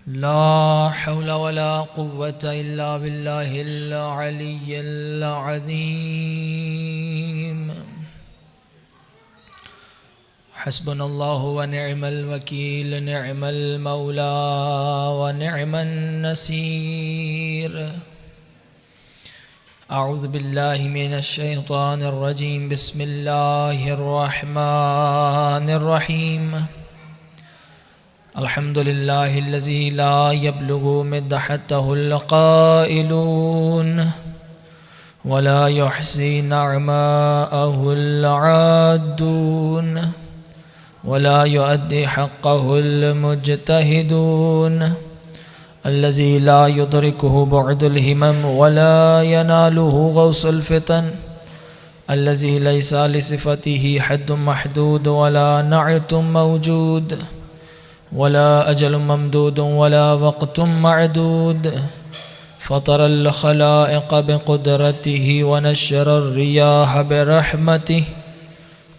ला हौला वला कुव्वता इल्ला बिल्लाहिल अलिय्यिल अज़ीम। हस्बुनल्लाहु व निअमल वकील, निअमल मौला व निअमन नसीर। अऊज़ु बिल्लाहि मिनश शैतानिर रजीम। बिस्मिल्लाहिर रहमानिर रहीम। अल्हम्दुलिल्लाहिल्लज़ी ला यब्लुगु मिदहतहुल क़ाइलून वला युहसी नअमाअहुल आद्दून वला युअद्दी हक़्क़हुल मुज्तहिदून अल्लज़ी ला युदरिकुहु बुअदुल हिमम वला यनालुहु गौसुल फ़ितन अल्लज़ी लैसा लिसिफ़तिही हद्दुम महदूद वला नअतुम मौजूद वला अजलुम ममदूद वला वक़्तुम मअदूद फ़तरल ख़लाइक़ बिक़ुदरतिही व नश्शरर रियाह बिरहमतिही।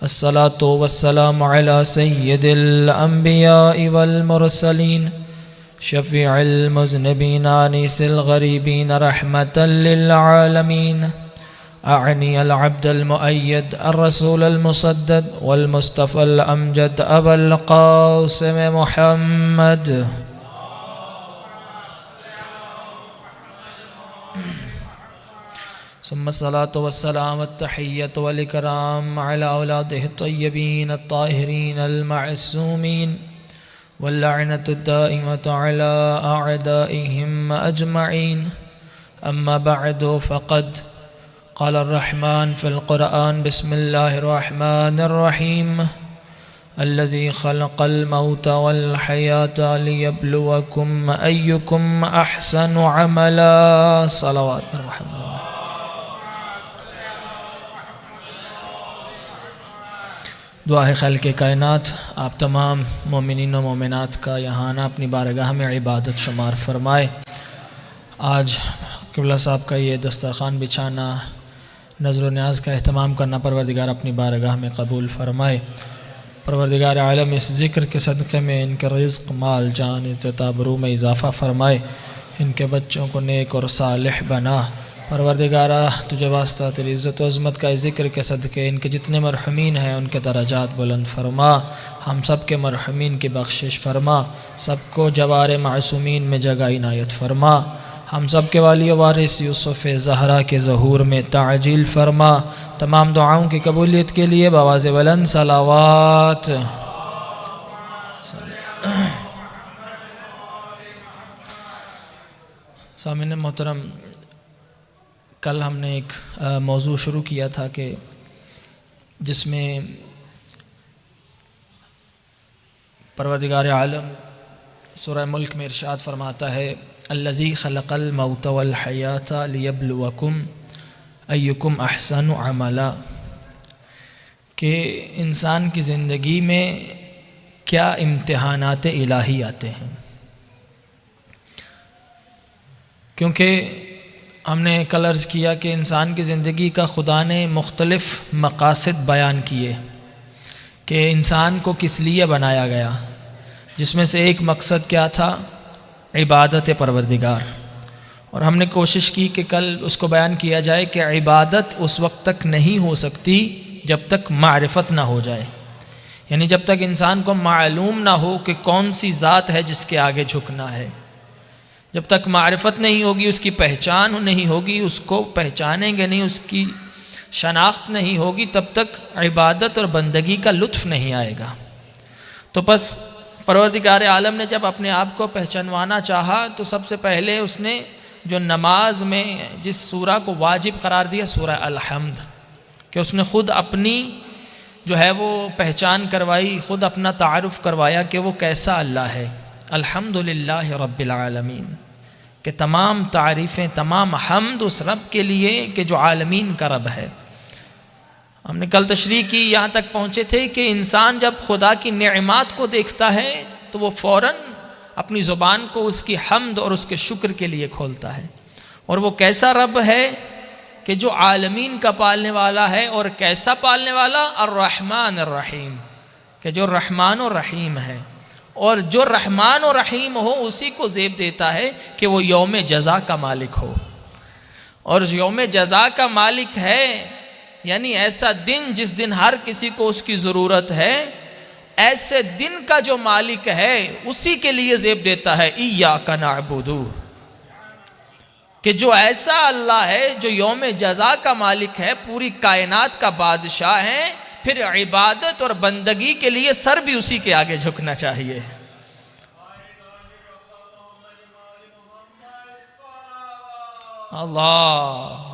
अस्सलातु वस्सलामु अला सय्यिदिल अंबियाइ वल मुरसलीन शफ़ीइल मुज़निबीन अनीसिल गरीबीन रहमतल लिल आलमीन। अअनी अल अब्दुल मुअय्यद अर्रसूलुल मुसद्दद वल मुस्तफ़ल अमजद अबुल क़ासिम मुहम्मद। सुम्मा सलातु वस्सलामु अत्तहिय्यतु वल इकराम अला औलादिहि अत्तय्यबीन अत्ताहिरीन अल मअसूमीन वल लअनतु दाइमतु अला अअदाइहिम अजमईन। अम्मा बअदु फ़क़द क़ाल अर्रहमान फ़िल क़ुरआन। बिस्मिल्लाहिर रहमानिर रहीम। अल्लज़ी ख़लक़ल मौता वल हयाता लियब्लुवकुम अय्युकुम अहसनु अमला। सलावत मुहम्मद। दुआ है ख़ालिक़ कायनात आप तमाम मोमिनीन व मोमिनात का यहाँ आना अपनी बारगाह में इबादत शुमार फरमाए। आज क़िबला साहब का ये दस्तरख़ान बिछाना, नज़र न्याज का एहतमाम करना परवरदिगार अपनी बारगाह में कबूल फरमाए। परवरदिगार आलम इस ज़िक्र के सदक़े में इनके रिज़्क़, माल, जान, इज़्ज़त, आबरू में इजाफ़ा फरमाए। इनके बच्चों को नेक और सालिह बना। परवरदिगारा तुझे वास्ता तेरी इज़्ज़त व अज़मत का ज़िक्र के सदक़े इनके जितने मरहूमीन हैं उनके दराजात बुलंद फरमा। हम सब के मरहूमीन की बख्शिश फरमा। सबको जवार मासूमीन में जगह इनायत फरमा। हम सब के वाली वारिस यूसुफ़ ज़हरा के ज़हूर में ताजील फरमा। तमाम दुआओं की कबूलियत के लिए बवाज़ बुलंद सलावात। सामिन मोहतरम, कल हमने एक मौजू शुरू किया था कि जिसमें परवरदिगार आलम सूरह मुल्क में इरशाद फरमाता है अल्लज़ी ख़लक़ल मौत वल हयाता लियब्लुवकुम अय्युकुम अहसनु अमला, कि इंसान की ज़िंदगी में क्या इम्तिहानात इलाही आते हैं। क्योंकि हमने कल अर्ज़ किया कि इंसान की ज़िंदगी का खुदा ने मुख्तलिफ़ मक़ासिद बयान किए कि इंसान को किस लिए बनाया गया, जिसमें से एक मकसद क्या था, इबादत परवरदिगार। और हमने कोशिश की कि कल उसको बयान किया जाए कि इबादत उस वक्त तक नहीं हो सकती जब तक मारिफत ना हो जाए, यानी जब तक इंसान को मालूम ना हो कि कौन सी ज़ात है जिसके आगे झुकना है। जब तक मारिफत नहीं होगी, उसकी पहचान नहीं होगी, उसको पहचानेंगे नहीं, उसकी शनाख्त नहीं होगी, तब तक इबादत और बंदगी का लुत्फ़ नहीं आएगा। तो बस परवरदिगार आलम ने जब अपने आप को पहचानवाना चाहा तो सबसे पहले उसने जो नमाज में जिस सूरा को वाजिब करार दिया, सूरा अल-हम्द, कि उसने ख़ुद अपनी जो है वो पहचान करवाई, ख़ुद अपना तारुफ़ करवाया कि वो कैसा अल्लाह है। अल्हम्दुलिल्लाहि रब्बिल आलमीन, कि तमाम तारीफ़ें, तमाम हम्द उस रब के लिए कि जो आलमीन का रब है। हमने कल तशरीह की, यहाँ तक पहुँचे थे कि इंसान जब खुदा की नेमत को देखता है तो वो फ़ौरन अपनी ज़ुबान को उसकी हम्द और उसके शुक्र के लिए खोलता है। और वो कैसा रब है कि जो आलमीन का पालने वाला है, और कैसा पालने वाला, अर्रहमान अर्रहीम, कि जो रहमान और रहीम है। और जो रहमान और रहीम हो उसी को ज़ेब देता है कि वो यौम जज़ा का मालिक हो। और यौम जज़ा का मालिक है यानी ऐसा दिन जिस दिन हर किसी को उसकी ज़रूरत है, ऐसे दिन का जो मालिक है उसी के लिए ज़ेब देता है इय्याका नअबुदु, कि जो ऐसा अल्लाह है जो यौम जज़ा का मालिक है, पूरी कायनात का बादशाह है, फिर इबादत और बंदगी के लिए सर भी उसी के आगे झुकना चाहिए। अल्लाह।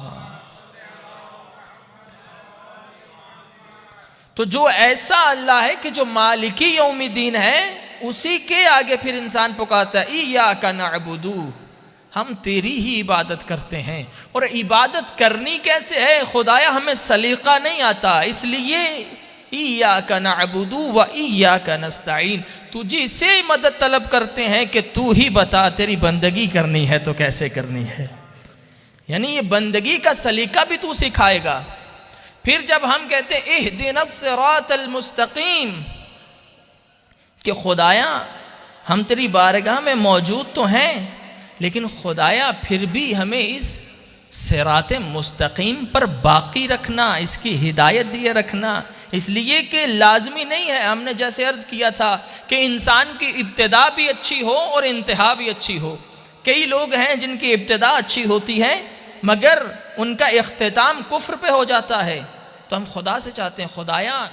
तो जो ऐसा अल्लाह है कि जो मालिकी यौमिद्दीन है, उसी के आगे फिर इंसान पुकारता है इय्याका नअबुदु, हम तेरी ही इबादत करते हैं। और इबादत करनी कैसे है? खुदाया हमें सलीका नहीं आता, इसलिए इय्याका नअबुदु व इय्याका नस्तईन, तुझे से मदद तलब करते हैं कि तू ही बता तेरी बंदगी करनी है तो कैसे करनी है। यानी ये बंदगी का सलीका भी तू सिखाएगा। फिर जब हम कहते हैं इहदिनस सिरातल मुस्तकीम, कि खुदाया हम तेरी बारगाह में मौजूद तो हैं, लेकिन खुदाया फिर भी हमें इस सिरात मुस्तकीम पर बाकी रखना, इसकी हिदायत दिए रखना, इसलिए कि लाजमी नहीं है। हमने जैसे अर्ज़ किया था कि इंसान की इब्तिदा भी अच्छी हो और इंतहा भी अच्छी हो। कई लोग हैं जिनकी इब्तिदा अच्छी होती है मगर उनका इख्तिताम कुफ्र पे हो जाता है। तो हम खुदा से चाहते हैं खुदाया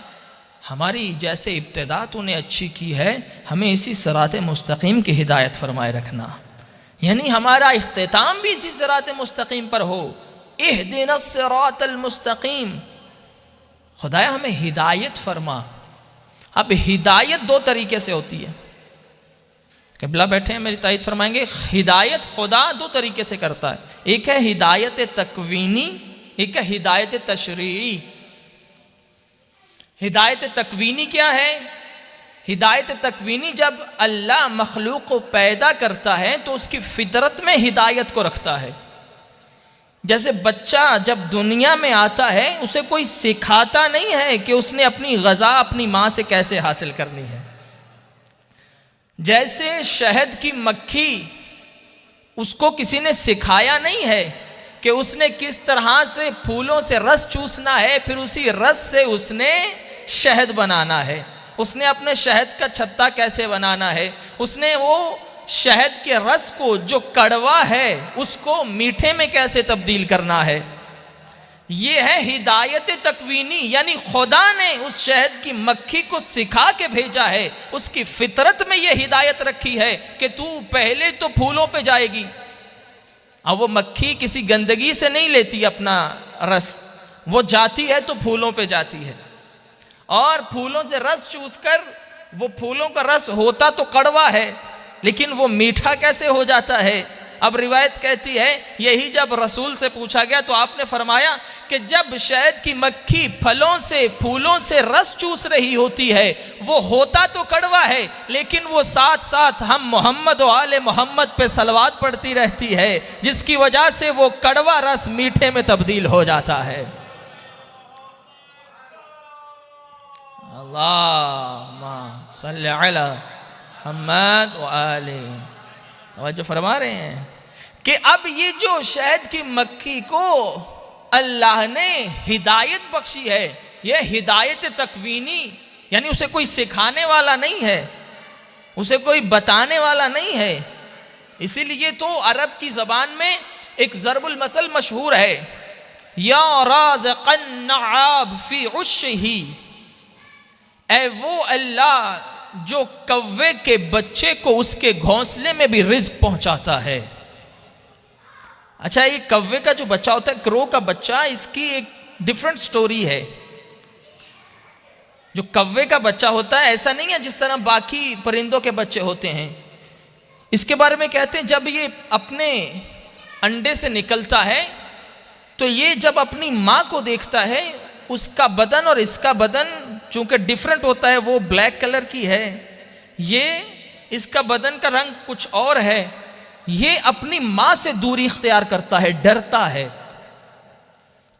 हमारी जैसे इब्तिदा तूने अच्छी की है, हमें इसी सिरात मुस्तकीम की हिदायत फरमाए रखना, यानी हमारा इख्तिताम भी इसी सिरात मुस्तकीम पर हो। इहदिनस सिरातल मुस्तकीम, खुदाया हमें हिदायत फरमा। अब हिदायत दो तरीके से होती है, क़िबला बैठे हैं मेरी तायद फरमाएंगे। हिदायत खुदा दो तरीके से करता है, एक है हिदायत तकवीनी, एक है हिदायत तशरीई। हिदायत तकवीनी क्या है? हिदायत तकवीनी जब अल्लाह मखलूक को पैदा करता है तो उसकी फितरत में हिदायत को रखता है। जैसे बच्चा जब दुनिया में आता है उसे कोई सिखाता नहीं है कि उसने अपनी ग़ज़ा अपनी माँ से कैसे हासिल करनी है। जैसे शहद की मक्खी, उसको किसी ने सिखाया नहीं है कि उसने किस तरह से फूलों से रस चूसना है, फिर उसी रस से उसने शहद बनाना है, उसने अपने शहद का छत्ता कैसे बनाना है, उसने वो शहद के रस को जो कड़वा है उसको मीठे में कैसे तब्दील करना है। ये है हिदायत तकवीनी, यानी खुदा ने उस शहद की मक्खी को सिखा के भेजा है, उसकी फितरत में ये हिदायत रखी है कि तू पहले तो फूलों पे जाएगी। अब वो मक्खी किसी गंदगी से नहीं लेती अपना रस, वो जाती है तो फूलों पे जाती है और फूलों से रस चूसकर, वो फूलों का रस होता तो कड़वा है लेकिन वो मीठा कैसे हो जाता है। अब रिवायत कहती है यही जब रसूल से पूछा गया तो आपने फरमाया कि जब शहद की मक्खी फलों से फूलों से रस चूस रही होती है, वो होता तो कड़वा है लेकिन वो साथ साथ हम मोहम्मद और आले मोहम्मद पे सलवात पढ़ती रहती है, जिसकी वजह से वो कड़वा रस मीठे में तब्दील हो जाता है। अल्लाहुम्मा सल्ली अला मुहम्मद व आले। जो फरमा रहे हैं कि अब ये जो शहद की मक्खी को अल्लाह ने हिदायत बख्शी है, ये हिदायत तकवीनी, यानी उसे कोई सिखाने वाला नहीं है, उसे कोई बताने वाला नहीं है। इसीलिए तो अरब की ज़बान में एक ज़रबुल मसल मशहूर है, या राज़िक़न नआब फी उश्ही, ऐ वो अल्लाह जो कव्वे के बच्चे को उसके घोंसले में भी रिज़्क़ पहुंचाता है। अच्छा, ये कव्वे का जो बच्चा होता है, क्रो का बच्चा, इसकी एक डिफरेंट स्टोरी है। जो कव्वे का बच्चा होता है ऐसा नहीं है जिस तरह बाकी परिंदों के बच्चे होते हैं। इसके बारे में कहते हैं जब ये अपने अंडे से निकलता है तो ये जब अपनी माँ को देखता है, उसका बदन और इसका बदन चूंकि डिफरेंट होता है, वो ब्लैक कलर की है, ये इसका बदन का रंग कुछ और है, ये अपनी माँ से दूरी इख्तियार करता है, डरता है।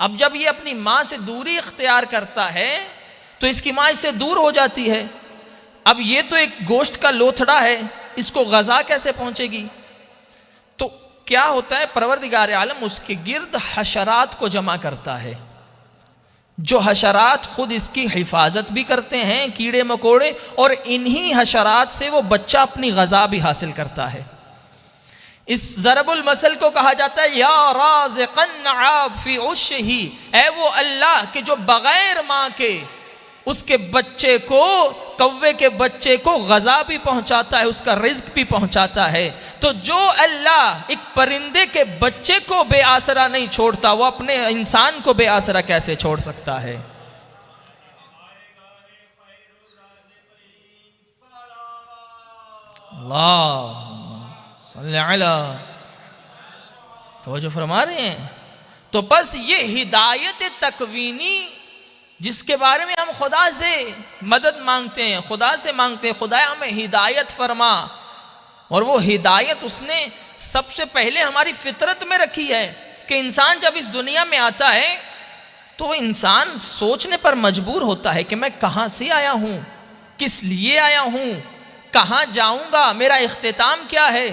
अब जब ये अपनी माँ से दूरी इख्तियार करता है तो इसकी माँ इससे दूर हो जाती है। अब ये तो एक गोश्त का लोथड़ा है, इसको गज़ा कैसे पहुंचेगी? तो क्या होता है, परवरदिगार आलम उसके गिर्द हशरात को जमा करता है, जो हशरात खुद इसकी हिफाजत भी करते हैं, कीड़े मकोड़े, और इन्हीं हशरात से वो बच्चा अपनी गज़ा भी हासिल करता है। इस ज़रबुल मसल को कहा जाता है या राज़िक़न आब फी उश्ही, ऐ वो अल्लाह के जो बगैर माँ के उसके बच्चे को, कौवे के बच्चे को गज़ा भी पहुंचाता है, उसका रिज्क भी पहुंचाता है। तो जो अल्लाह एक परिंदे के बच्चे को बेआसरा नहीं छोड़ता, वो अपने इंसान को बेआसरा कैसे छोड़ सकता है? अल्लाह सल्ली अला, तो जो फरमा रहे हैं। तो बस ये हिदायत तकवीनी जिसके बारे में हम खुदा से मदद मांगते हैं, खुदा से मांगते हैं, खुदा हमें हिदायत फरमा, और वो हिदायत उसने सबसे पहले हमारी फितरत में रखी है कि इंसान जब इस दुनिया में आता है तो वो इंसान सोचने पर मजबूर होता है कि मैं कहाँ से आया हूँ, किस लिए आया हूँ, कहाँ जाऊँगा, मेरा इख्तिताम क्या है।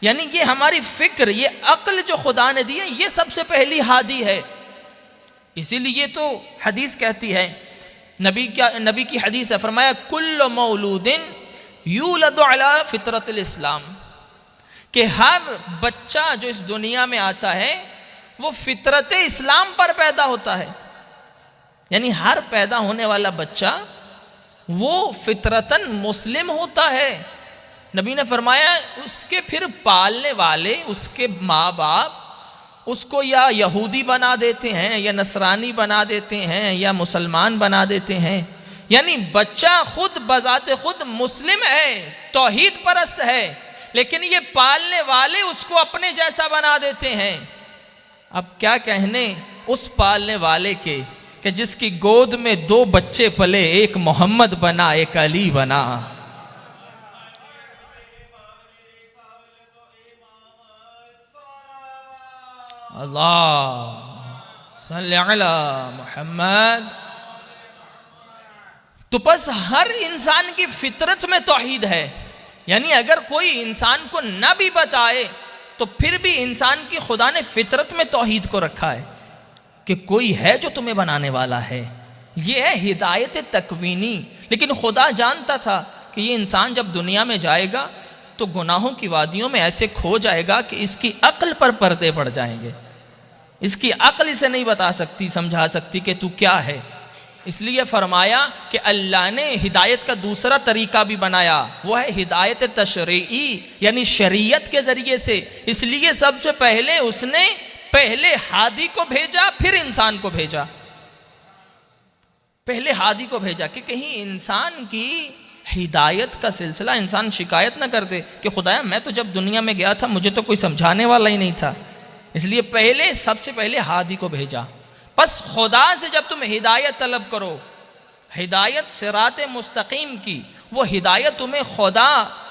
यानी कि हमारी फिक्र, ये अक्ल जो खुदा ने दी है, ये सबसे पहली हादी है। इसीलिए तो हदीस कहती है, नबी की हदीस है, फरमाया कुल्लु मौलूदिन यूलदु अला फितरतिल इस्लाम, कि हर बच्चा जो इस दुनिया में आता है वो फितरत इस्लाम पर पैदा होता है। यानी हर पैदा होने वाला बच्चा वो फितरतन मुस्लिम होता है। नबी ने फरमाया उसके फिर पालने वाले, उसके माँ बाप उसको या यहूदी बना देते हैं, या नसरानी बना देते हैं, या मुसलमान बना देते हैं। यानी बच्चा खुद बजाते खुद मुस्लिम है, तौहीद परस्त है, लेकिन ये पालने वाले उसको अपने जैसा बना देते हैं। अब क्या कहने उस पालने वाले के कि जिसकी गोद में 2 बच्चे पले, एक मोहम्मद बना, एक अली बना। अल्लाह सल्ली अला मुहम्मद। तो बस हर इंसान की फितरत में तौहीद है। यानी अगर कोई इंसान को न भी बताए तो फिर भी इंसान की खुदा ने फितरत में तौहीद को रखा है कि कोई है जो तुम्हें बनाने वाला है। यह है हिदायत तकवीनी। लेकिन खुदा जानता था कि ये इंसान जब दुनिया में जाएगा तो गुनाहों की वादियों में ऐसे खो जाएगा कि इसकी अक्ल पर पर्दे पड़ जाएंगे। इसकी अक्ल इसे नहीं बता सकती, समझा सकती कि तू क्या है। इसलिए फरमाया कि अल्लाह ने हिदायत का दूसरा तरीका भी बनाया, वो है हिदायत तशरीई, यानी शरीयत के ज़रिए से। इसलिए सबसे पहले उसने पहले हादी को भेजा, फिर इंसान को भेजा। पहले हादी को भेजा कि कहीं इंसान की हिदायत का सिलसिला इंसान शिकायत ना कर दे कि खुदाया मैं तो जब दुनिया में गया था मुझे तो कोई समझाने वाला ही नहीं था। इसलिए पहले सबसे पहले हादी को भेजा। बस खुदा से जब तुम हिदायत तलब करो, हिदायत सिरात मुस्तकीम की, वो हिदायत तुम्हें खुदा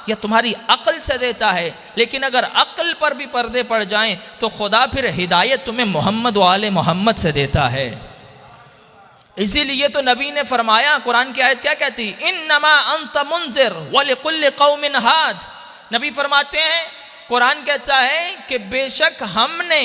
या तुम्हारी अक्ल से देता है। लेकिन अगर अक्ल पर भी पर्दे पड़ जाएं तो खुदा फिर हिदायत तुम्हें मोहम्मद वाले मोहम्मद से देता है। इसीलिए तो नबी ने फरमाया, कुरान की आयत क्या कहती, इन्नमा अंत मुंज़िर व लिकुल्लि कौमिन हाद। नबी फरमाते हैं, कुरान कहता है कि बेशक हमने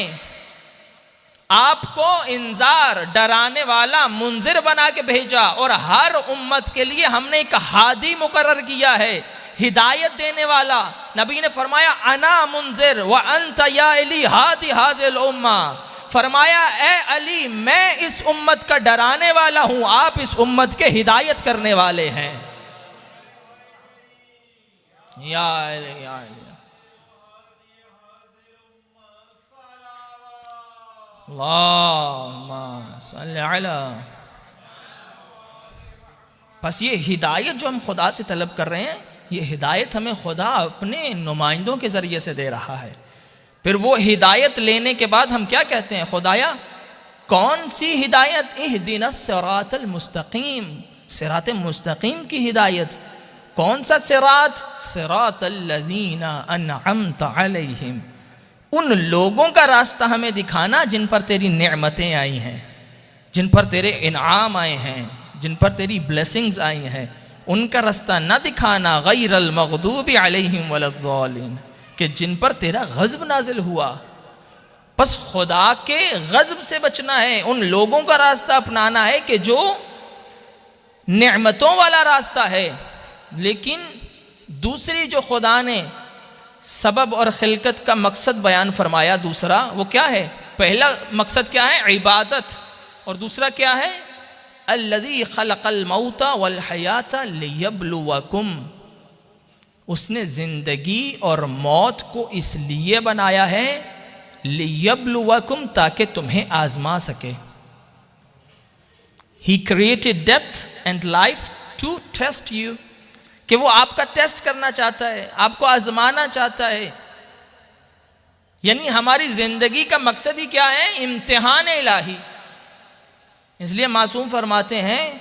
आपको इंजार, डराने वाला, मुंजिर बना के भेजा, और हर उम्मत के लिए हमने एक हादी मुकर्रर किया है, हिदायत देने वाला। नबी ने फरमाया अना मुंजिर व अंत या अली हादी हाजिल उम्मा। फरमाया ए अली मैं इस उम्मत का डराने वाला हूं, आप इस उम्मत के हिदायत करने वाले हैं। या अली, या अली। अल्लाहुम्मा सल्ली अला। बस ये हिदायत जो हम खुदा से तलब कर रहे हैं, ये हिदायत हमें खुदा अपने नुमाइंदों के ज़रिए से दे रहा है। फिर वो हिदायत लेने के बाद हम क्या कहते हैं, खुदाया कौन सी हिदायत, इहदिनस सिरातल मुस्तकीम, सिरात मुस्तकीम की हिदायत। कौन सा सिरात, सिरातल लज़ीना अनअमत अलैहिम, उन लोगों का रास्ता हमें दिखाना जिन पर तेरी नेमतें आई हैं, जिन पर तेरे इनाम आए हैं, जिन पर तेरी ब्लेसिंग्स आई हैं, उनका रास्ता न दिखाना, गैरल मग़दूबि अलैहिम वलद्दालिन, कि जिन पर तेरा गज़ब नाजिल हुआ। बस खुदा के गज़ब से बचना है, उन लोगों का रास्ता अपनाना है कि जो नेमतों वाला रास्ता है। लेकिन दूसरी जो खुदा ने सबब और खिलकत का मकसद बयान फरमाया, दूसरा वो क्या है? पहला मकसद क्या है? इबादत। और दूसरा क्या है? अल्लज़ी खलक़ल मौता वल हयाता लियब्लुवकुम, उसने ज़िंदगी और मौत को इसलिए बनाया है, लियब्लुवकुम, ताकि तुम्हें आजमा सके। He created death and life to test you, कि वो आपका टेस्ट करना चाहता है, आपको आजमाना चाहता है। यानी हमारी जिंदगी का मकसद ही क्या है? इम्तिहान इलाही। इसलिए मासूम फरमाते हैं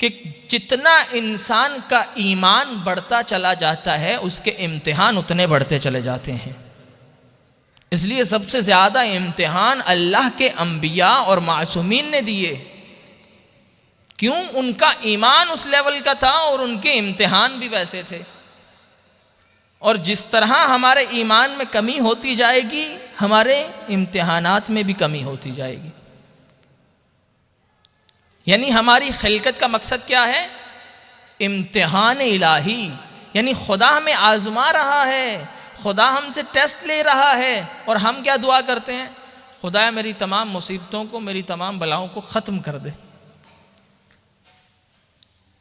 कि जितना इंसान का ईमान बढ़ता चला जाता है, उसके इम्तिहान उतने बढ़ते चले जाते हैं। इसलिए सबसे ज़्यादा इम्तिहान अल्लाह के अंबिया और मासूमीन ने दिए। क्यों? उनका ईमान उस लेवल का था और उनके इम्तिहान भी वैसे थे। और जिस तरह हमारे ईमान में कमी होती जाएगी, हमारे इम्तिहानात में भी कमी होती जाएगी। यानी हमारी खिलकत का मकसद क्या है? इम्तिहान इलाही। यानी खुदा हमें आजमा रहा है, खुदा हमसे टेस्ट ले रहा है। और हम क्या दुआ करते हैं? खुदा मेरी तमाम मुसीबतों को, मेरी तमाम बलाओं को ख़त्म कर दे।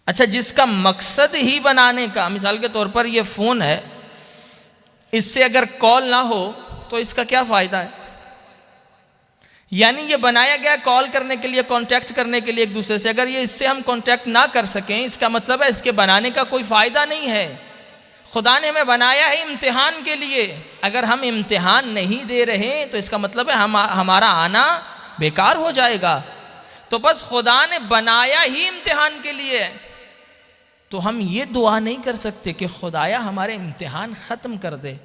अच्छा, जिसका मकसद ही बनाने का, मिसाल के तौर पर ये फ़ोन है, इससे अगर कॉल ना हो तो इसका क्या फ़ायदा है? यानी ये बनाया गया कॉल करने के लिए, कांटेक्ट करने के लिए एक दूसरे से। अगर ये इससे हम कांटेक्ट ना कर सकें, इसका मतलब है इसके बनाने का कोई फ़ायदा नहीं है। खुदा ने हमें बनाया है इम्तिहान के लिए। अगर हम इम्तिहान नहीं दे रहे तो इसका मतलब है हमारा आना बेकार हो जाएगा। तो बस खुदा ने बनाया ही इम्तिहान के लिए। तो हम ये दुआ नहीं कर सकते कि खुदाया हमारे इम्तिहान ख़त्म कर दे।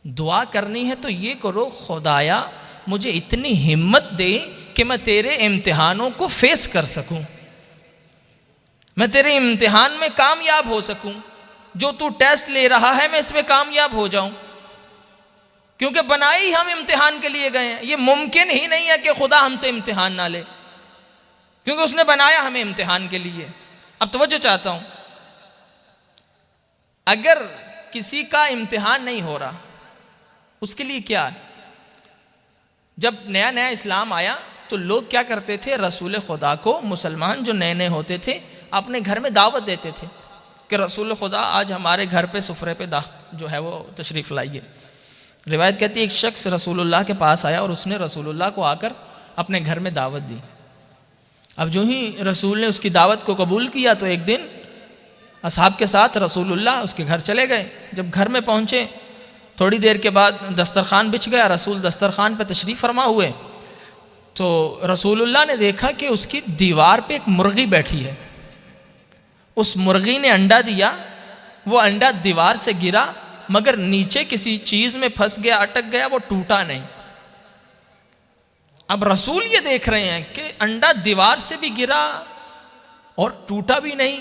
दुआ करनी है तो ये करो, खुदाया मुझे इतनी हिम्मत दे कि मैं तेरे इम्तिहानों को फेस कर सकूं, मैं तेरे इम्तिहान में कामयाब हो सकूं। जो तू टेस्ट ले रहा है मैं इसमें कामयाब हो जाऊं, क्योंकि बनाए ही हम इम्तिहान के लिए गए हैं। ये मुमकिन ही नहीं है कि खुदा हमसे इम्तिहान ना ले, क्योंकि उसने बनाया हमें इम्तिहान के लिए। अब तवज्जो चाहता हूं, अगर किसी का इम्तिहान नहीं हो रहा, उसके लिए क्या है? जब नया नया इस्लाम आया तो लोग क्या करते थे? रसूल खुदा को, मुसलमान जो नए नए होते थे, अपने घर में दावत देते थे कि रसूल खुदा आज हमारे घर पे सुफरे पे जो है वो तशरीफ़ लाइए। रिवायत कहती है एक शख्स रसूलुल्लाह के पास आया और उसने रसूलुल्लाह को आकर अपने घर में दावत दी। अब जो ही रसूल ने उसकी दावत को कबूल किया तो एक दिन असहाब के साथ रसूलुल्लाह उसके घर चले गए। जब घर में पहुँचे, थोड़ी देर के बाद दस्तरखान बिछ गया, रसूल दस्तरखान पे तशरीफ़ फरमा हुए तो रसूलुल्लाह ने देखा कि उसकी दीवार पे एक मुर्गी बैठी है। उस मुर्गी ने अंडा दिया, वो अंडा दीवार से गिरा मगर नीचे किसी चीज़ में फंस गया, अटक गया, वो टूटा नहीं। अब रसूल ये देख रहे हैं कि अंडा दीवार से भी गिरा और टूटा भी नहीं।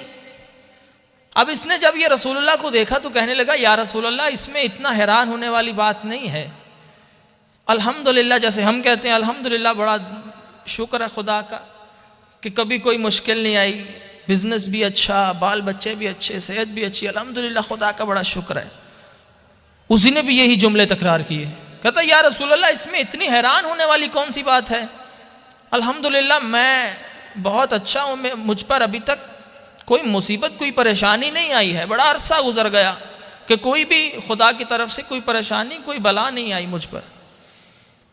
अब इसने जब ये रसूलुल्लाह को देखा तो कहने लगा, या रसूलुल्लाह, इसमें इतना हैरान होने वाली बात नहीं है। अल्हम्दुलिल्लाह, जैसे हम कहते हैं अल्हम्दुलिल्लाह, बड़ा शुक्र है खुदा का कि कभी कोई मुश्किल नहीं आई, बिजनेस भी अच्छा, बाल बच्चे भी अच्छे, सेहत भी अच्छी, अल्हम्दुलिल्लाह खुदा का बड़ा शुक्र है। उसी ने भी यही जुमले तकरार किए। कहता, या रसूलुल्लाह, इसमें इतनी हैरान होने वाली कौन सी बात है? अल्हम्दुलिल्लाह मैं बहुत अच्छा हूँ, मुझ पर अभी तक कोई मुसीबत, कोई परेशानी नहीं आई है। बड़ा अरसा गुजर गया कि कोई भी खुदा की तरफ से कोई परेशानी, कोई बला नहीं आई मुझ पर।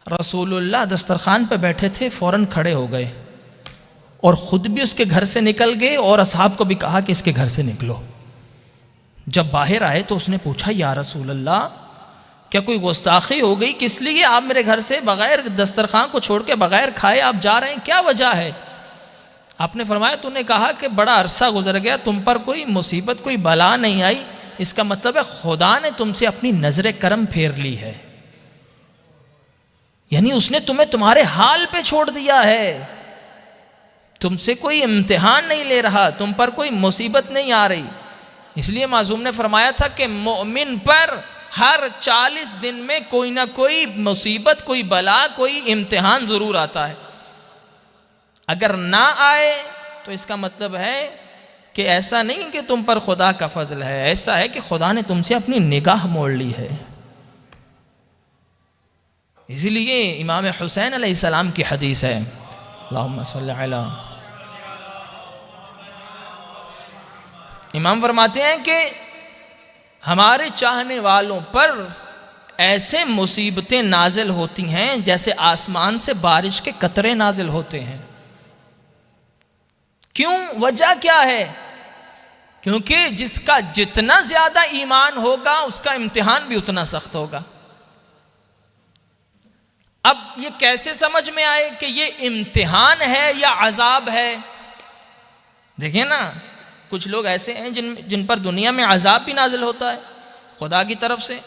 रसूलुल्लाह दस्तरखान पे बैठे थे, फ़ौरन खड़े हो गए और ख़ुद भी उसके घर से निकल गए और असहाब को भी कहा कि इसके घर से निकलो। जब बाहर आए तो उसने पूछा, या रसूलल्लाह, क्या कोई गुस्ताखी हो गई? किस लिए आप मेरे घर से बग़ैर दस्तरखान को छोड़ के बग़ैर खाए आप जा रहे हैं? क्या वजह है? आपने फरमाया, तूने कहा कि बड़ा अरसा गुजर गया, तुम पर कोई मुसीबत, कोई बला नहीं आई, इसका मतलब है खुदा ने तुमसे अपनी नजर करम फेर ली है। यानी उसने तुम्हें तुम्हारे हाल पे छोड़ दिया है। तुमसे कोई इम्तिहान नहीं ले रहा, तुम पर कोई मुसीबत नहीं आ रही। इसलिए मासूम ने फरमाया था कि मोमिन पर हर 40 दिन में कोई ना कोई मुसीबत, कोई बला, कोई इम्तिहान ज़रूर आता है। अगर ना आए तो इसका मतलब है कि ऐसा नहीं कि तुम पर खुदा का फजल है, ऐसा है कि खुदा ने तुमसे अपनी निगाह मोड़ ली है। इसीलिए इमाम हुसैन अलैहिस्सलाम की हदीस है, अल्लाहुम्मा सल्ली अला, इमाम फरमाते हैं कि हमारे चाहने वालों पर ऐसे मुसीबतें नाजिल होती हैं जैसे आसमान से बारिश के कतरे नाजिल होते हैं। क्यों? वजह क्या है? क्योंकि जिसका जितना ज्यादा ईमान होगा उसका इम्तिहान भी उतना सख्त होगा। अब ये कैसे समझ में आए कि ये इम्तिहान है या अजाब है? देखिए ना, कुछ लोग ऐसे हैं जिन पर दुनिया में अजाब भी नाजिल होता है खुदा की तरफ से।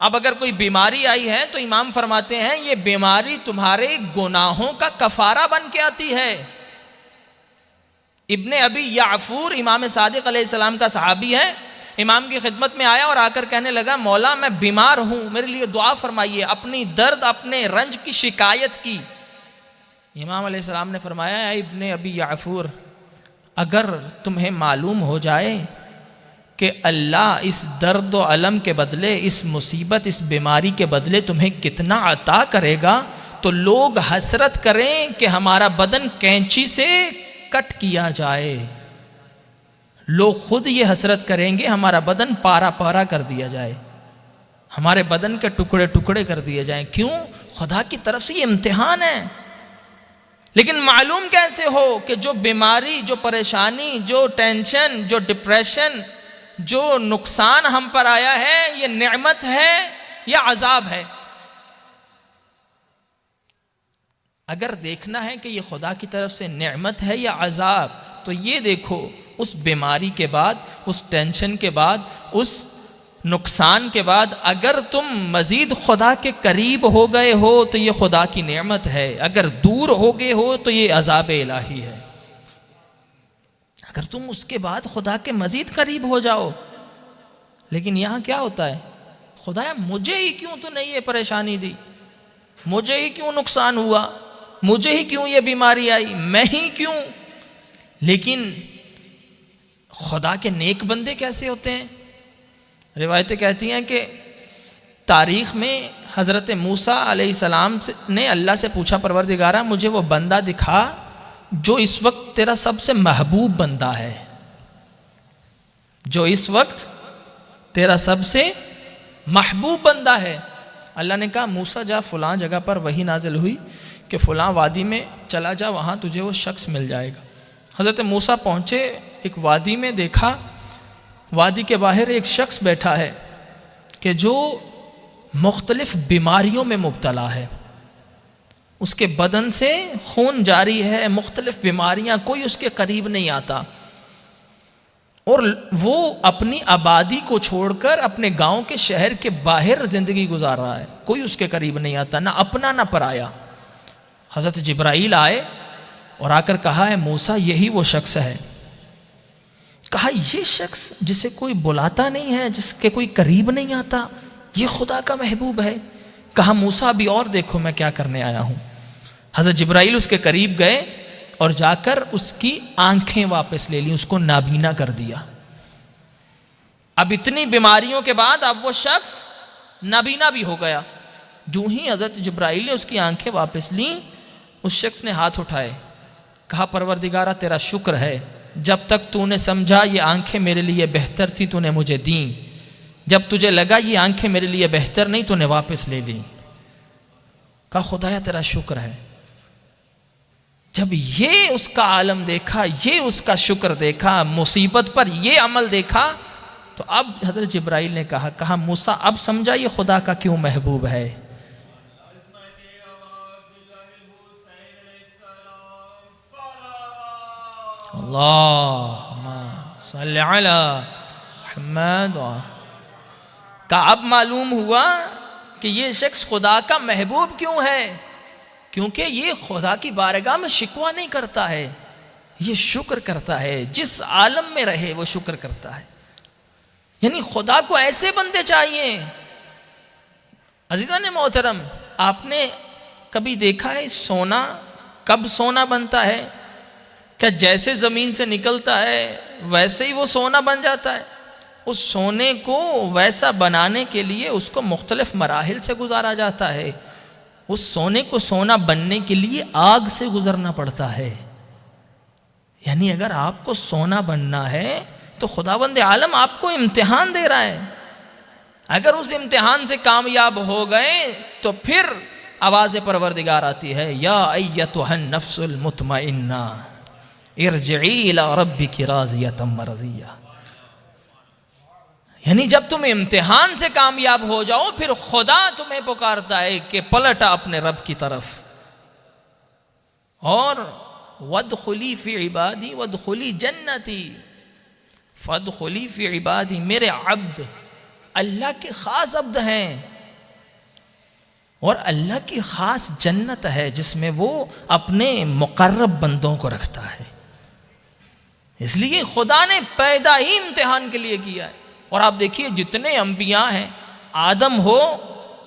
अब अगर कोई बीमारी आई है तो इमाम फरमाते हैं ये बीमारी तुम्हारे गुनाहों का कफारा बन के आती है। इब्ने अबी याफूर इमाम सादिक अलैहिस्सलाम का सहाबी है, इमाम की खिदमत में आया और आकर कहने लगा, मौला मैं बीमार हूं, मेरे लिए दुआ फरमाइए। अपनी दर्द, अपने रंज की शिकायत की। इमाम अलैहिस्सलाम ने फरमाया, इब्ने अबी याफूर, अगर तुम्हें मालूम हो जाए कि अल्लाह इस दर्द व अलम के बदले, इस मुसीबत, इस बीमारी के बदले तुम्हें कितना अता करेगा, तो लोग हसरत करें कि हमारा बदन कैंची से कट किया जाए। लोग खुद ये हसरत करेंगे हमारा बदन पारा पारा कर दिया जाए, हमारे बदन के टुकड़े टुकड़े कर दिए जाएं। क्यों? खुदा की तरफ से ये इम्तिहान है। लेकिन मालूम कैसे हो कि जो बीमारी, जो परेशानी, जो टेंशन, जो डिप्रेशन, जो नुकसान हम पर आया है ये नेमत है या अजाब है? अगर देखना है कि ये खुदा की तरफ से नेमत है या अजाब, तो ये देखो उस बीमारी के बाद, उस टेंशन के बाद, उस नुकसान के बाद अगर तुम मजीद खुदा के करीब हो गए हो तो ये खुदा की नेमत है, अगर दूर हो गए हो तो ये अजाब इलाही है। अगर तुम उसके बाद खुदा के मजीद करीब हो जाओ। लेकिन यहाँ क्या होता है, खुदाया मुझे ही क्यों तो नहीं ये परेशानी दी, मुझे ही क्यों नुकसान हुआ, मुझे ही क्यों ये बीमारी आई, मैं ही क्यों? लेकिन खुदा के नेक बंदे कैसे होते हैं? रिवायतें कहती हैं कि तारीख़ में हज़रत मूसा अलैहिस्सलाम ने अल्लाह से पूछा, परवरदिगारा मुझे वो बंदा दिखा जो इस वक्त तेरा सबसे महबूब बंदा है, जो इस वक्त तेरा सबसे महबूब बंदा है। अल्लाह ने कहा, मूसा जा फ़लाँ जगह पर वही नाजिल हुई कि फ़लाँ वादी में चला जा, वहाँ तुझे वो शख्स मिल जाएगा। हज़रत मूसा पहुँचे, एक वादी में देखा, वादी के बाहर एक शख्स बैठा है कि जो मुख्तलिफ बीमारियों में मुब्तला है, उसके बदन से खून जारी है, मुख्तलिफ बीमारियां, कोई उसके करीब नहीं आता, और वो अपनी आबादी को छोड़कर अपने गांव के शहर के बाहर ज़िंदगी गुजार रहा है, कोई उसके करीब नहीं आता, ना अपना ना पराया। हज़रत जिब्राईल आए और आकर कहा है, मूसा यही वो शख्स है। कहा, ये शख्स जिसे कोई बुलाता नहीं है, जिसके कोई करीब नहीं आता, ये खुदा का महबूब है। कहा, मूसा अभी और देखो मैं क्या करने आया हूँ। हज़रत जिब्राईल उसके करीब गए और जाकर उसकी आंखें वापस ले ली, उसको नाबीना कर दिया। अब इतनी बीमारियों के बाद अब वो शख्स नाबीना भी हो गया। जो ही हज़रत जिब्राईल ने उसकी आंखें वापस ली, उस शख्स ने हाथ उठाए, कहा, परवरदिगारा तेरा शुक्र है, जब तक तूने समझा ये आंखें मेरे लिए बेहतर थी तूने मुझे दी, जब तुझे लगा ये आंखें मेरे लिए बेहतर नहीं तूने वापस ले ली। कहा, खुदाया तेरा शुक्र है। जब ये उसका आलम देखा, ये उसका शुक्र देखा, मुसीबत पर ये अमल देखा, तो अब हज़रत जिब्राईल ने कहा, मूसा अब समझा ये खुदा का क्यों महबूब है। अल्लाहुम्मा सल्ली अला मुहम्मद। का अब मालूम हुआ कि ये शख्स खुदा का महबूब क्यों है, क्योंकि ये खुदा की बारगाह में शिकवा नहीं करता है, ये शुक्र करता है, जिस आलम में रहे वो शुक्र करता है। यानी खुदा को ऐसे बंदे चाहिए। अजीज़ान मोहतरम, आपने कभी देखा है सोना कब सोना बनता है? क्या जैसे ज़मीन से निकलता है वैसे ही वो सोना बन जाता है? उस सोने को वैसा बनाने के लिए उसको मुख्तलिफ मराहिल से गुजारा जाता है। उस सोने को सोना बनने के लिए आग से गुजरना पड़ता है। यानी अगर आपको सोना बनना है तो खुदावंद आलम आपको इम्तिहान दे रहा है। अगर उस इम्तिहान से कामयाब हो गए तो फिर आवाज़ परवरदिगार आती है, या अय्यतुहन नफ्सुल मुतमइन्ना इरजिई इला रब्बिकी राज़ियतम मरज़िया। यानी जब तुम इम्तिहान से कामयाब हो जाओ फिर खुदा तुम्हें पुकारता है कि पलटा अपने रब की तरफ और वदखुली फी इबादी वदखुली जन्नती, फदखुली फी इबादी, मेरे अब्द अल्लाह के ख़ास अब्द हैं और अल्लाह की ख़ास जन्नत है जिसमें वो अपने मुक़र्रब बंदों को रखता है। इसलिए खुदा ने पैदा ही इम्तिहान के लिए किया है। और आप देखिए जितने अंबिया हैं, आदम हो,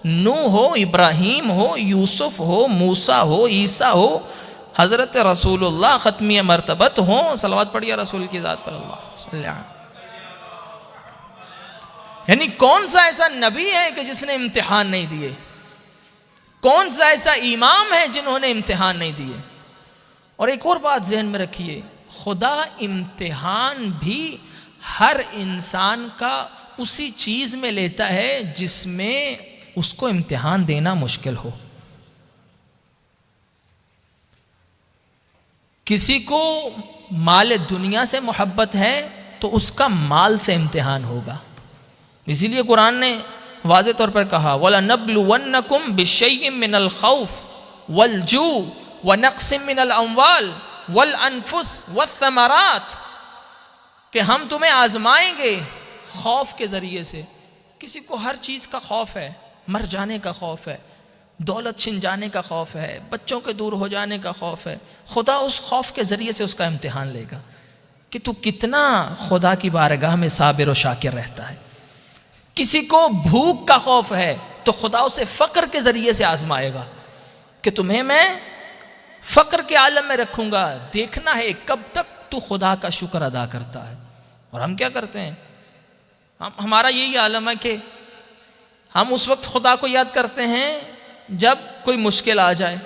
नूह हो, इब्राहीम हो, यूसुफ हो, मूसा हो, ईसा हो, हज़रत रसूलुल्लाह ख़त्मी मरतबत हो, सलवात पढ़िए रसूल की ज़ात पर अल्लाह। यानी कौन सा ऐसा नबी है कि जिसने इम्तिहान नहीं दिए? कौन सा ऐसा इमाम है जिन्होंने इम्तिहान नहीं दिए? और एक और बात ज़हन में रखिए, खुदा इम्तिहान भी हर इंसान का उसी चीज़ में लेता है जिसमें उसको इम्तिहान देना मुश्किल हो। किसी को माल दुनिया से मोहब्बत है तो उसका माल से इम्तिहान होगा। इसीलिए कुरान ने वाज़े तौर पर कहा, वला नब्लुवन्नकुम बिशैइन मिनल खौफ वल जू व नक़्सिम मिनल अम्वाल वल अनफुस वस्समरात, कि हम तुम्हें आजमाएंगे खौफ के ज़रिए से। किसी को हर चीज़ का खौफ है, मर जाने का खौफ है, दौलत छिन जाने का खौफ है, बच्चों के दूर हो जाने का खौफ है। खुदा उस खौफ के ज़रिए से उसका इम्तिहान लेगा कि तू कितना खुदा की बारगाह में साबिर व शाकिर रहता है। किसी को भूख का खौफ है तो खुदा उसे फ़क्र के ज़रिए से आजमाएगा कि तुम्हें मैं फ़क्र के आलम में रखूँगा, देखना है कब तक तू खुदा का शुक्र अदा करता है। और हम क्या करते हैं? हमारा यही आलम है कि हम उस वक्त खुदा को याद करते हैं जब कोई मुश्किल आ जाए।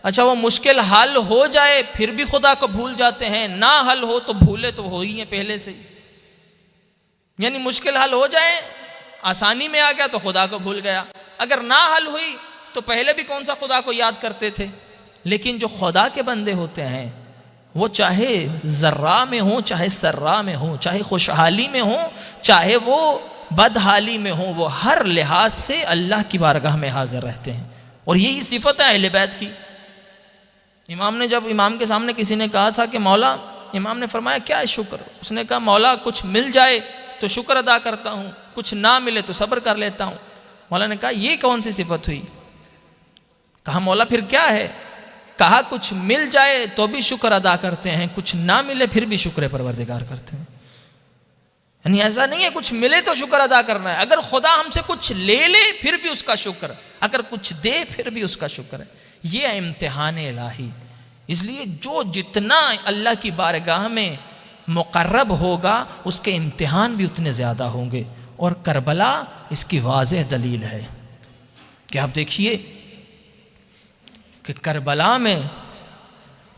अच्छा, वो मुश्किल हल हो जाए फिर भी खुदा को भूल जाते हैं, ना हल हो तो भूले तो हो ही है पहले से ही। यानी मुश्किल हल हो जाए, आसानी में आ गया तो खुदा को भूल गया, अगर ना हल हुई तो पहले भी कौन सा खुदा को याद करते थे। लेकिन जो खुदा के बंदे होते हैं वो चाहे ज़र्रा में हो, चाहे सर्रा में हो, चाहे खुशहाली में हो, चाहे वो बदहाली में हो, वो हर लिहाज से अल्लाह की बारगाह में हाजिर रहते हैं। और यही सिफत है अहले बैत की। इमाम ने जब इमाम के सामने किसी ने कहा था कि मौला, इमाम ने फरमाया क्या है शुक्र? उसने कहा मौला कुछ मिल जाए तो शुक्र अदा करता हूँ, कुछ ना मिले तो सब्र कर लेता हूँ। मौला ने कहा ये कौन सी सिफत हुई? कहा मौला फिर क्या है? कहा कुछ मिल जाए तो भी शुक्र अदा करते हैं, कुछ ना मिले फिर भी शुक्र परवरदिगार करते हैं। यानी ऐसा नहीं है कुछ मिले तो शुक्र अदा करना है, अगर खुदा हमसे कुछ ले ले फिर भी उसका शुक्र, अगर कुछ दे फिर भी उसका शुक्र है। ये है इम्तिहान इलाही। इसलिए जो जितना अल्लाह की बारगाह में मुकर्रब होगा उसके इम्तिहान भी उतने ज़्यादा होंगे। और करबला इसकी वाज़ेह दलील है कि आप देखिए कि करबला में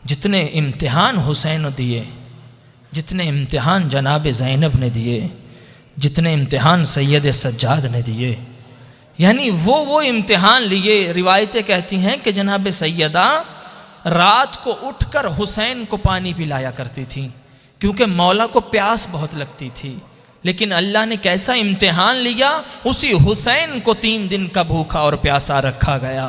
जितने इम्तिहान हुसैन दिए, जितने इम्तिहान जनाब ज़ैनब ने दिए, जितने इम्तिहान सैयद सज्जाद ने दिए, यानी वो इम्तिहान लिए। रिवायतें कहती हैं कि जनाब सैयदा रात को उठकर हुसैन को पानी पिलाया करती थी क्योंकि मौला को प्यास बहुत लगती थी। लेकिन अल्लाह ने कैसा इम्तिहान लिया, उसी हुसैन को 3 दिन का भूखा और प्यासा रखा गया।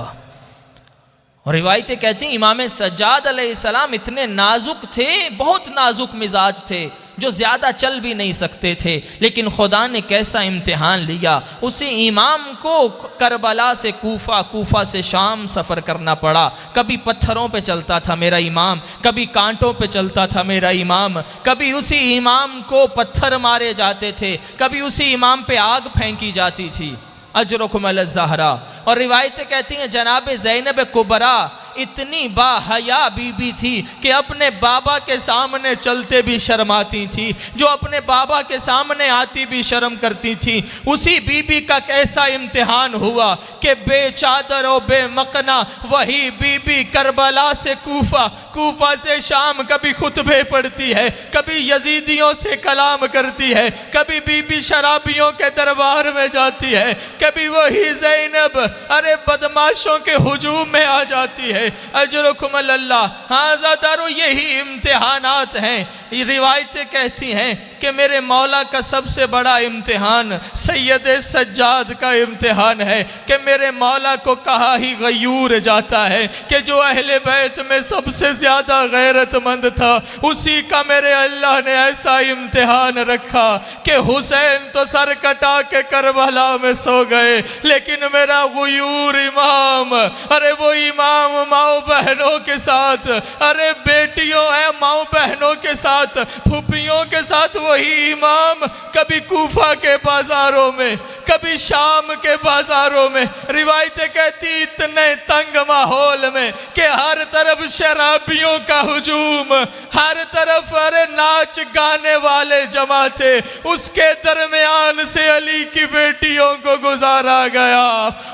और रिवायतें कहती हैं इमाम सज्जाद अलैहिस्सलाम इतने नाजुक थे, बहुत नाजुक मिजाज थे, जो ज़्यादा चल भी नहीं सकते थे, लेकिन खुदा ने कैसा इम्तिहान लिया। उसी इमाम को करबला से कूफा, कूफा से शाम सफ़र करना पड़ा। कभी पत्थरों पे चलता था मेरा इमाम, कभी कांटों पे चलता था मेरा इमाम, कभी उसी इमाम को पत्थर मारे जाते थे, कभी उसी इमाम पे आग फेंकी जाती थी। अजरुकुम अला ज़हरा। और रिवायतें कहती हैं जनाब ज़ैनब कुबरा इतनी बाहया बीबी थी कि अपने बाबा के सामने चलते भी शर्माती थी, जो अपने बाबा के सामने आती भी शर्म करती थी। उसी बीबी का कैसा इम्तिहान हुआ कि बेचादर और बेमकना वही बीबी करबला से कूफा, कूफा से शाम कभी खुतबे पढ़ती है, कभी यजीदियों से कलाम करती है, कभी बीबी शराबियों के दरबार में जाती है, कभी वही ज़ैनब अरे बदमाशों के हुजूम में आ जाती है। अजरुकुम अल्लाह। हाँ ज़ादारो, यही इम्तिहानात हैं। ये रिवायतें कहती हैं कि मेरे मौला का सबसे बड़ा इम्तिहान सैयद सज्जाद का इम्तिहान है कि मेरे मौला को कहा ही गयूर जाता है कि जो अहले बैत में सबसे ज़्यादा गैरतमंद था उसी का मेरे अल्लाह ने ऐसा इम्तिहान रखा कि हुसैन तो सर कटा के करबला में सो गए, लेकिन मेरा गयूर इमाम, अरे वो इमाम माओ बहनों के साथ, अरे बेटियों है माओ बहनों के साथ, फूफियों के साथ, वही इमाम कभी कूफा के बाजारों में, कभी शाम के बाजारों में, रिवायतें कहती इतने तंग माहौल में कि हर तरफ शराबियों का हुजूम, हर तरफ अरे नाच गाने वाले जमाचे, उसके दरमियान से अली की बेटियों को गुजारा गया।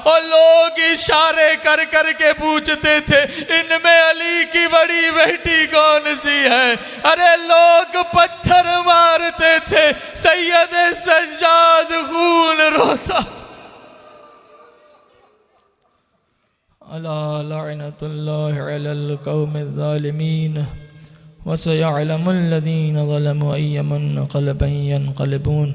और लोग इशारे कर कर के पूछते थे इनमें अली की बड़ी बेटी कौन सी है। अरे लोग पत्थर मारते थे, सैयद सज्जाद खून रोता। अला लअनतुल्लाहि अलल कौमिज़ ज़ालिमीन व सयअलमुल लज़ीना ज़लमू अय्युम मुनक़लिबिन यन्क़लिबून।